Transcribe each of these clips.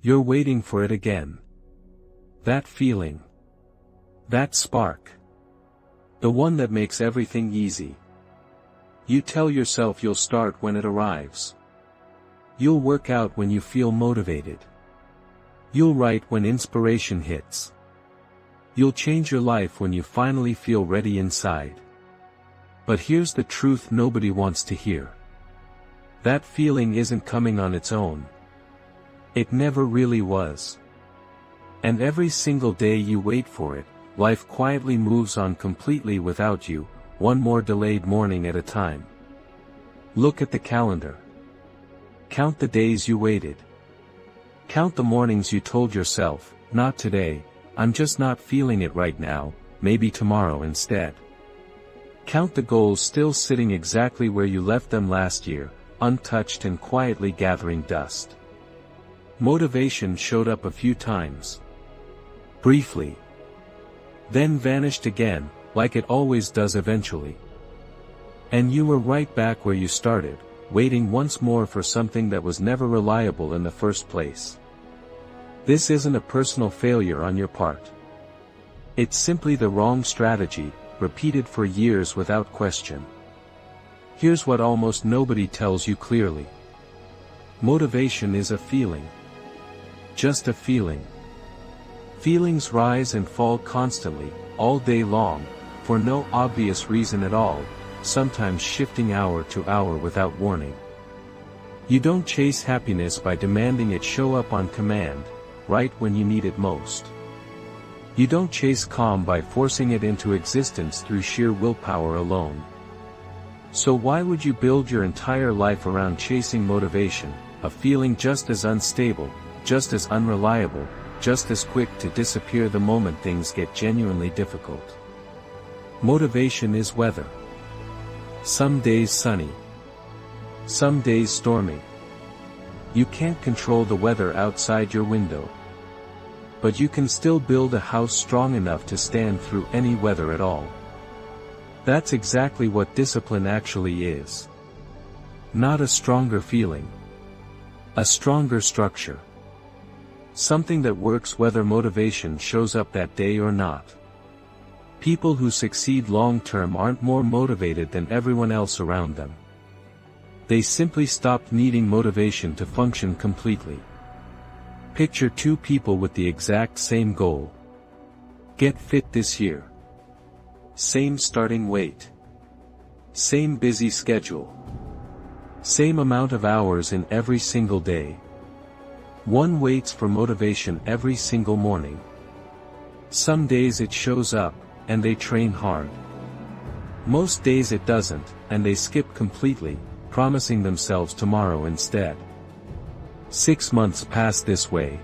You're waiting for it again. That feeling. That spark. The one that makes everything easy. You tell yourself you'll start when it arrives. You'll work out when you feel motivated. You'll write when inspiration hits. You'll change your life when you finally feel ready inside. But here's the truth nobody wants to hear. That feeling isn't coming on its own. It never really was. And every single day you wait for it, life quietly moves on completely without you, one more delayed morning at a time. Look at the calendar. Count the days you waited. Count the mornings you told yourself, not today, I'm just not feeling it right now, maybe tomorrow instead. Count the goals still sitting exactly where you left them last year, untouched and quietly gathering dust. Motivation showed up a few times. Briefly. Then vanished again, like it always does eventually. And you were right back where you started, waiting once more for something that was never reliable in the first place. This isn't a personal failure on your part. It's simply the wrong strategy, repeated for years without question. Here's what almost nobody tells you clearly. Motivation is a feeling. Just a feeling. Feelings rise and fall constantly, all day long, for no obvious reason at all, sometimes shifting hour to hour without warning. You don't chase happiness by demanding it show up on command, right when you need it most. You don't chase calm by forcing it into existence through sheer willpower alone. So why would you build your entire life around chasing motivation, a feeling just as unstable, just as unreliable, just as quick to disappear the moment things get genuinely difficult? Motivation is weather. Some days sunny. Some days stormy. You can't control the weather outside your window. But you can still build a house strong enough to stand through any weather at all. That's exactly what discipline actually is. Not a stronger feeling. A stronger structure. Something that works whether motivation shows up that day or not. People who succeed long-term aren't more motivated than everyone else around them. They simply stopped needing motivation to function completely. Picture two people with the exact same goal. Get fit this year. Same starting weight. Same busy schedule. Same amount of hours in every single day. One waits for motivation every single morning. Some days it shows up, and they train hard. Most days it doesn't, and they skip completely, promising themselves tomorrow instead. 6 months pass this way.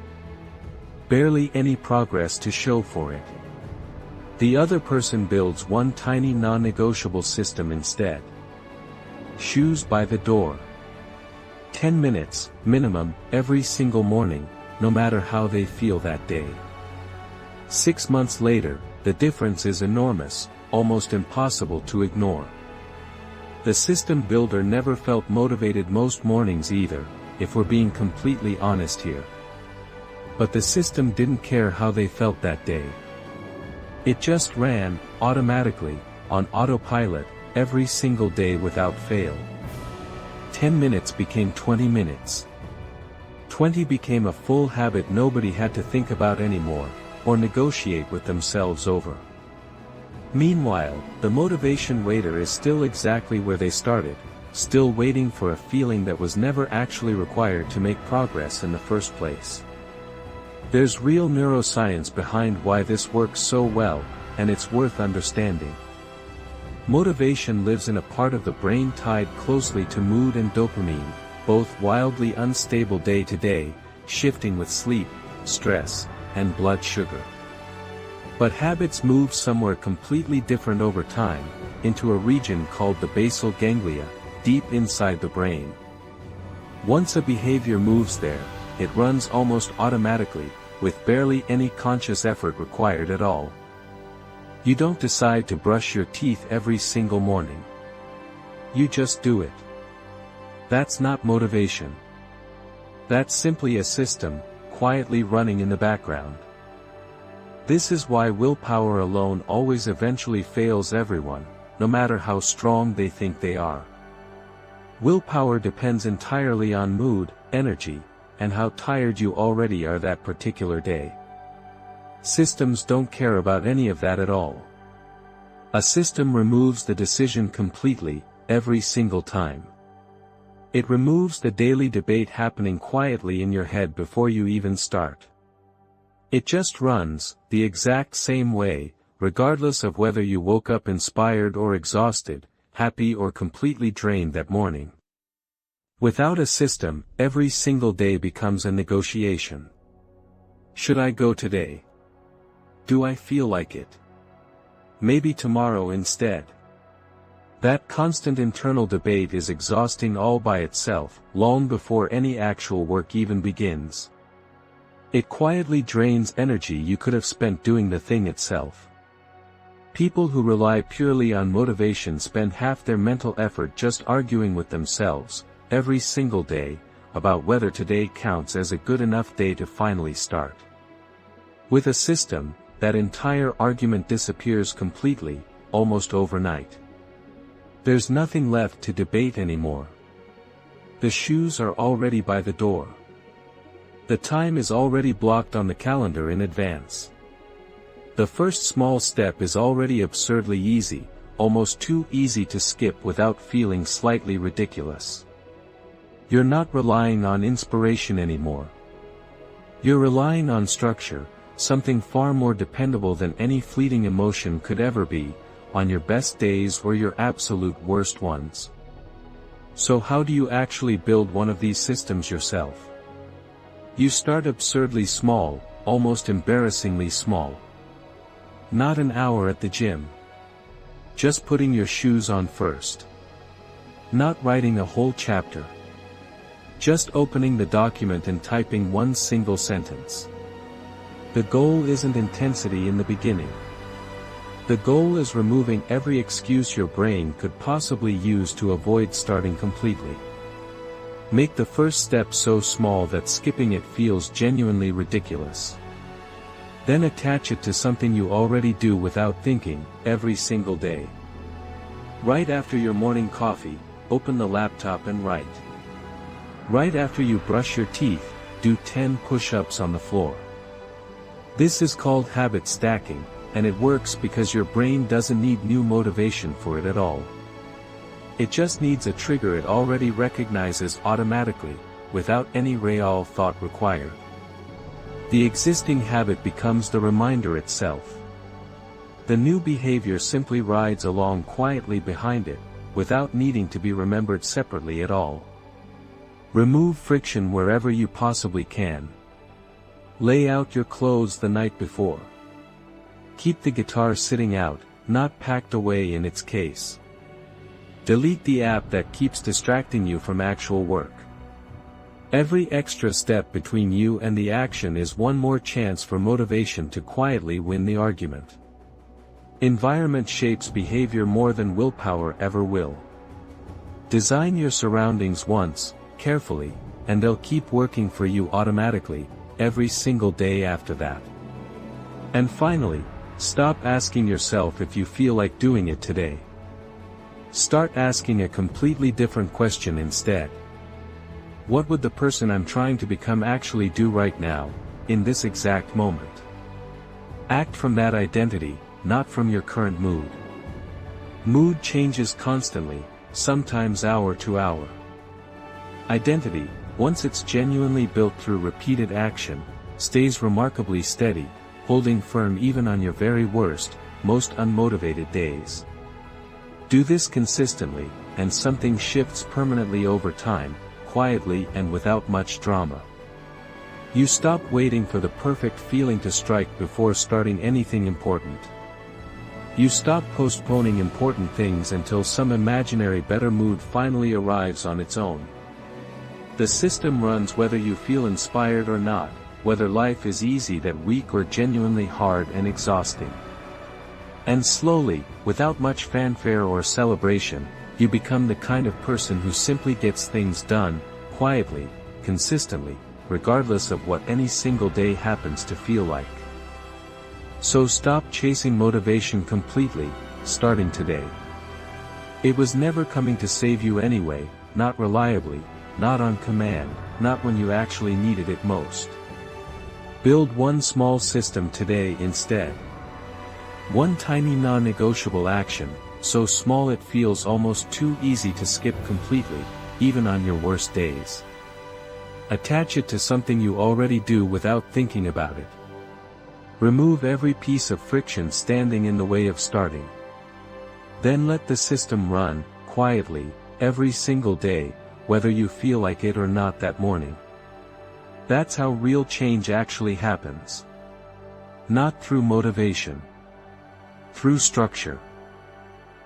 Barely any progress to show for it. The other person builds one tiny non-negotiable system instead. Shoes by the door. 10 minutes, minimum, every single morning, no matter how they feel that day. 6 months later, the difference is enormous, almost impossible to ignore. The system builder never felt motivated most mornings either, if we're being completely honest here. But the system didn't care how they felt that day. It just ran, automatically, on autopilot, every single day without fail. 10 minutes became 20 minutes. 20 became a full habit nobody had to think about anymore, or negotiate with themselves over. Meanwhile, the motivation waiter is still exactly where they started, still waiting for a feeling that was never actually required to make progress in the first place. There's real neuroscience behind why this works so well, and it's worth understanding. Motivation lives in a part of the brain tied closely to mood and dopamine, both wildly unstable day to day, shifting with sleep, stress, and blood sugar. But habits move somewhere completely different over time, into a region called the basal ganglia, deep inside the brain. Once a behavior moves there, it runs almost automatically, with barely any conscious effort required at all. You don't decide to brush your teeth every single morning. You just do it. That's not motivation. That's simply a system, quietly running in the background. This is why willpower alone always eventually fails everyone, no matter how strong they think they are. Willpower depends entirely on mood, energy, and how tired you already are that particular day. Systems don't care about any of that at all. A system removes the decision completely, every single time. It removes the daily debate happening quietly in your head before you even start. It just runs, the exact same way, regardless of whether you woke up inspired or exhausted, happy or completely drained that morning. Without a system, every single day becomes a negotiation. Should I go today? Do I feel like it? Maybe tomorrow instead. That constant internal debate is exhausting all by itself, long before any actual work even begins. It quietly drains energy you could have spent doing the thing itself. People who rely purely on motivation spend half their mental effort just arguing with themselves, every single day, about whether today counts as a good enough day to finally start. With a system, that entire argument disappears completely, almost overnight. There's nothing left to debate anymore. The shoes are already by the door. The time is already blocked on the calendar in advance. The first small step is already absurdly easy, almost too easy to skip without feeling slightly ridiculous. You're not relying on inspiration anymore. You're relying on structure, something far more dependable than any fleeting emotion could ever be, on your best days or your absolute worst ones. So how do you actually build one of these systems yourself? You start absurdly small, almost embarrassingly small. Not an hour at the gym. Just putting your shoes on first. Not writing a whole chapter. Just opening the document and typing one single sentence. The goal isn't intensity in the beginning. The goal is removing every excuse your brain could possibly use to avoid starting completely. Make the first step so small that skipping it feels genuinely ridiculous. Then attach it to something you already do without thinking, every single day. Right after your morning coffee, open the laptop and write. Right after you brush your teeth, do 10 push-ups on the floor. This is called habit stacking, and it works because your brain doesn't need new motivation for it at all. It just needs a trigger it already recognizes automatically, without any real thought required. The existing habit becomes the reminder itself. The new behavior simply rides along quietly behind it, without needing to be remembered separately at all. Remove friction wherever you possibly can. Lay out your clothes the night before. Keep the guitar sitting out, not packed away in its case. Delete the app that keeps distracting you from actual work. Every extra step between you and the action is one more chance for motivation to quietly win the argument. Environment shapes behavior more than willpower ever will. Design your surroundings once, carefully, and they'll keep working for you automatically, every single day after that. And finally, stop asking yourself if you feel like doing it today. Start asking a completely different question instead. What would the person I'm trying to become actually do right now, in this exact moment? Act from that identity, not from your current mood. Mood changes constantly, sometimes hour to hour. Identity, once it's genuinely built through repeated action, stays remarkably steady, holding firm even on your very worst, most unmotivated days. Do this consistently, and something shifts permanently over time, quietly and without much drama. You stop waiting for the perfect feeling to strike before starting anything important. You stop postponing important things until some imaginary better mood finally arrives on its own. The system runs whether you feel inspired or not, whether life is easy that week or genuinely hard and exhausting. And slowly, without much fanfare or celebration, you become the kind of person who simply gets things done, quietly, consistently, regardless of what any single day happens to feel like. So stop chasing motivation completely, starting today. It was never coming to save you anyway, not reliably, not on command, not when you actually needed it most. Build one small system today instead. One tiny non-negotiable action, so small it feels almost too easy to skip completely, even on your worst days. Attach it to something you already do without thinking about it. Remove every piece of friction standing in the way of starting. Then let the system run, quietly, every single day, whether you feel like it or not that morning. That's how real change actually happens. Not through motivation. Through structure.